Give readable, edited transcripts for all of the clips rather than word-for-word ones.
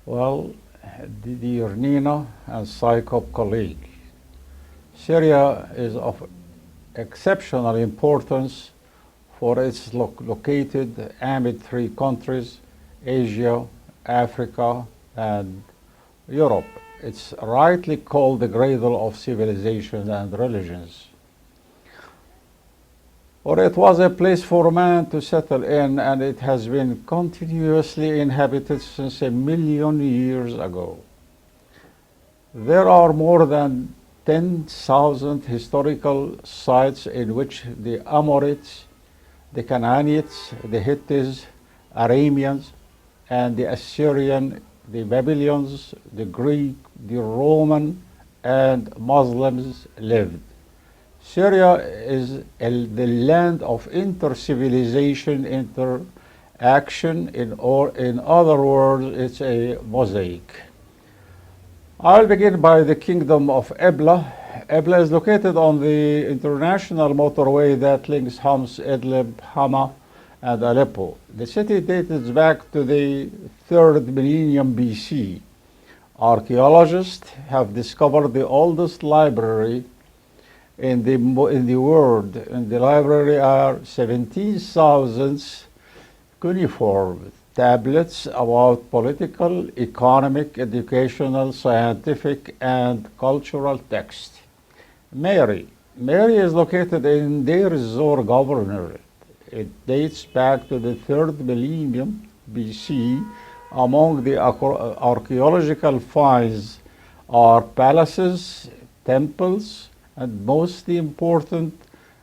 Well, dear Nina and Psychop colleague, Syria is of exceptional importance for its located amid three countries, Asia, Africa, and Europe. It's rightly called the cradle of civilization and religions. Or it was a place for man to settle in, and it has been continuously inhabited since a million years ago. There are more than 10,000 historical sites in which the Amorites, the Canaanites, the Hittites, Arameans, and the Assyrian, the Babylonians, the Greek, the Roman, and Muslims lived. Syria is the land of inter-civilization interaction. In other words, it's a mosaic. I'll begin by the kingdom of Ebla. Ebla is located on the international motorway that links Homs, Idlib, Hama, and Aleppo. The city dates back to the 3rd millennium BC. Archaeologists have discovered the oldest library in the world. In the library are 17,000 cuneiform tablets about political, economic, educational, scientific, and cultural texts. Mary is located in Deir ez-Zor Governorate. It dates back to the 3rd millennium BC. Among the archaeological finds are palaces, temples, and most important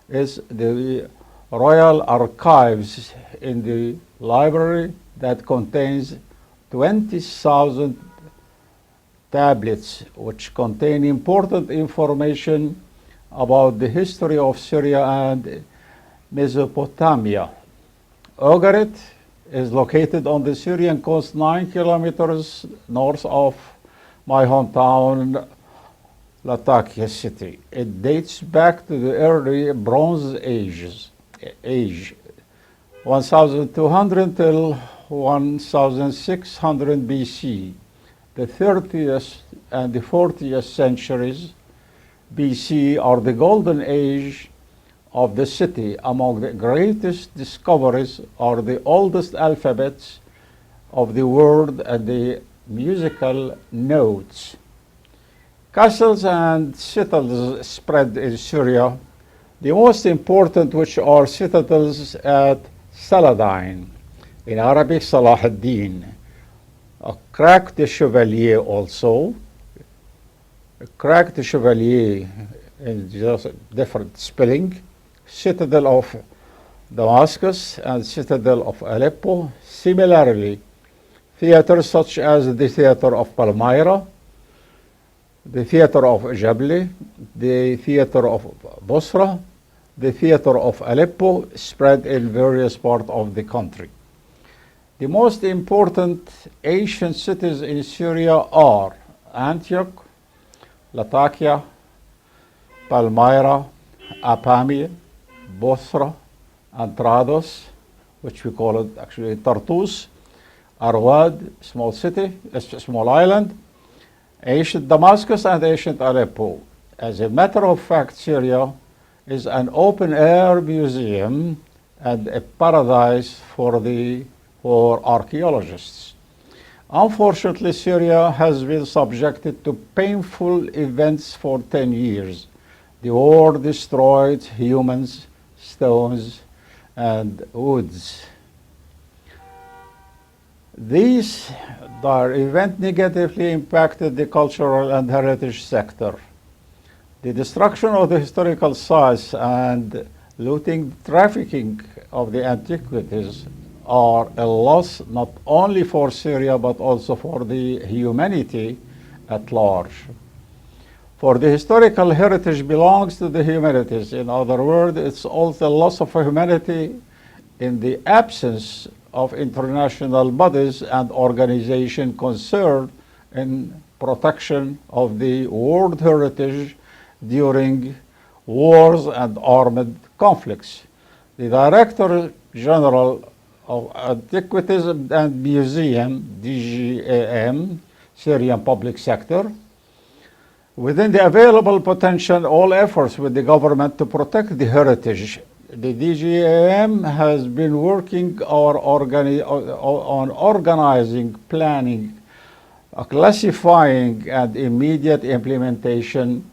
is the royal archives in the library that contains 20,000 tablets which contain important information about the history of Syria and Mesopotamia. Ugarit is located on the Syrian coast 9 kilometers north of my hometown, Latakia city. It dates back to the early Bronze Age, 1200 till 1600 BC. The 30th and the 40th centuries BC are the golden age of the city. Among the greatest discoveries are the oldest alphabets of the world and the musical notes. Castles and citadels spread in Syria, the most important which are citadels at Saladin, in Arabic Salah ad-Din, a Crac de Chevalier also, a Crac de Chevalier in just different spelling, citadel of Damascus and citadel of Aleppo. Similarly, theaters such as the theater of Palmyra, the theater of Jabli, the theater of Bosra, the theater of Aleppo spread in various parts of the country. The most important ancient cities in Syria are Antioch, Latakia, Palmyra, Apamia, Bosra, and Trados, which we call it actually Tartus, Arwad, small city, a small island, ancient Damascus, and ancient Aleppo. As a matter of fact, Syria is an open-air museum and a paradise for archaeologists. Unfortunately, Syria has been subjected to painful events for 10 years. The war destroyed humans, stones, and woods. These events negatively impacted the cultural and heritage sector. The destruction of the historical sites and looting, trafficking of the antiquities are a loss not only for Syria but also for the humanity at large. For the historical heritage belongs to the humanities. In other words, it's also a loss of humanity in the absence of international bodies and organizations concerned in protection of the world heritage during wars and armed conflicts. The Director General of Antiquities and Museum, DGAM, Syrian Public Sector. Within the available potential, all efforts with the government to protect the heritage, the DGAM has been working on organizing, planning, classifying, and immediate implementation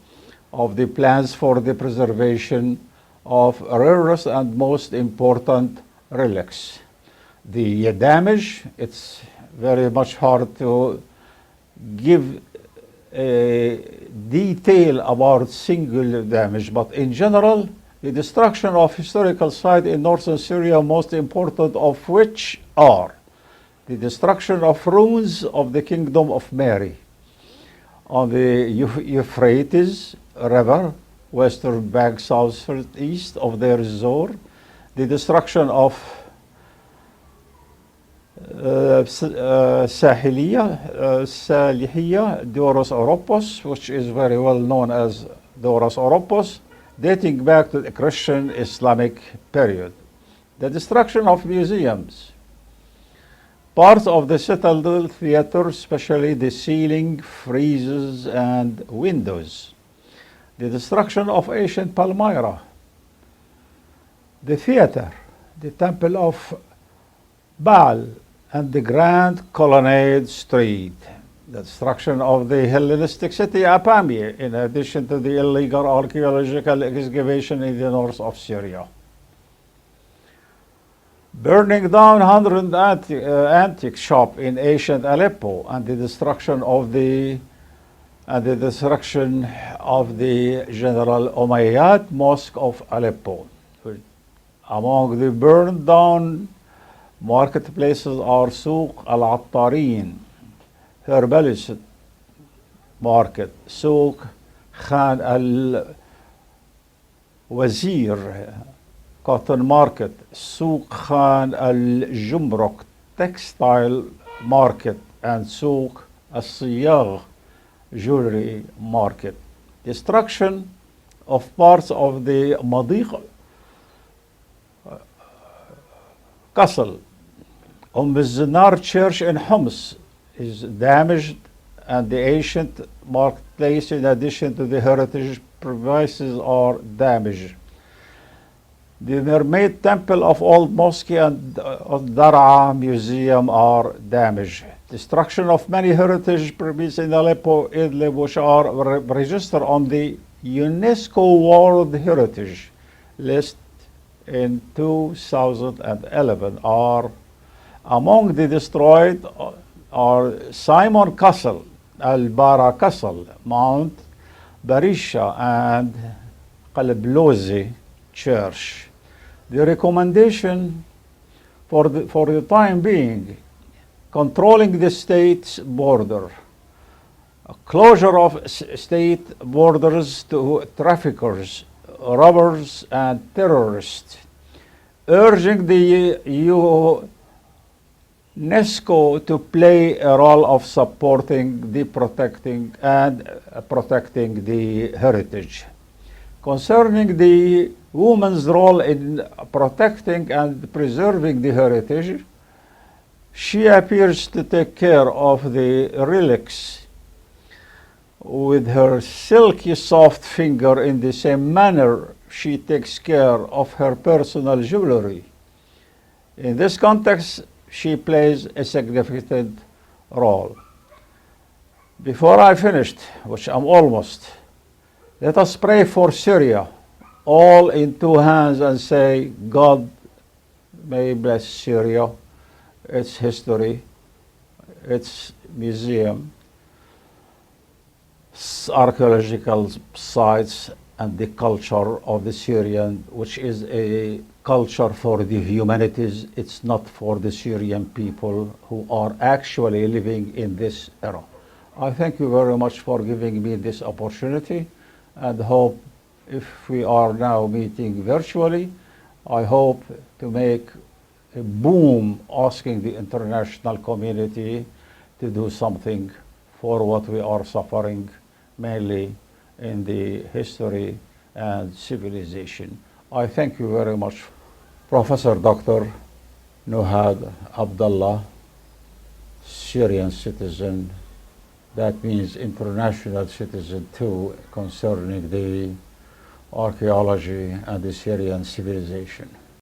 of the plans for the preservation of rarest and most important relics. The damage, it's very much hard to give a detail about single damage, but in general, the destruction of historical sites in northern Syria, most important of which are the destruction of ruins of the Kingdom of Mary on the Euphrates River, western bank southeast of Deir ez-Zor, the destruction of Salihiyya, Doros Oropos, which is very well known as Doros Oropos, dating back to the Christian Islamic period. The destruction of museums, parts of the citadel theater, especially the ceiling, friezes, and windows. The destruction of ancient Palmyra, the theater, the temple of Baal, and the Grand Colonnade Street. The destruction of the Hellenistic city Apamia, in addition to the illegal archaeological excavation in the north of Syria. Burning down 100 antique shops in ancient Aleppo, and the destruction of the General Umayyad Mosque of Aleppo. Among the burned down marketplaces are Souq al-Attarin, herbalist market, Souq Khan al-Wazir, cotton market, Souq Khan al-Jumruk, textile market, and Souq al-Siyagh, jewelry market. Destruction of parts of the Madiq Castle. Zinar Church in Homs is damaged, and the ancient marketplace, in addition to the heritage premises, are damaged. The Mermaid Temple of Old Mosque and Dar'a Museum are damaged. Destruction of many heritage premises in Aleppo, Idlib, which are registered on the UNESCO World Heritage List in 2011, are among the destroyed are Simon Castle, Al-Bara Castle, Mount Barisha, and Qalblozi Church. The recommendation for the time being: controlling the state's border, closure of state borders to traffickers, robbers, and terrorists, urging the UNESCO to play a role of supporting the protecting the heritage. Concerning the woman's role in protecting and preserving the heritage, she appears to take care of the relics with her silky soft finger in the same manner she takes care of her personal jewelry. In this context, she plays a significant role. Before I finished, which I'm almost, let us pray for Syria, all in two hands, and say, God may bless Syria, its history, its museum, archaeological sites, and the culture of the Syrian, which is a culture for the humanities. It's not for the Syrian people who are actually living in this era. I thank you very much for giving me this opportunity, and hope, if we are now meeting virtually, I hope to make a boom asking the international community to do something for what we are suffering, mainly in the history and civilization. I thank you very much, Professor Dr. Nuhad Abdallah, Syrian citizen, that means international citizen too, concerning the archaeology and the Syrian civilization.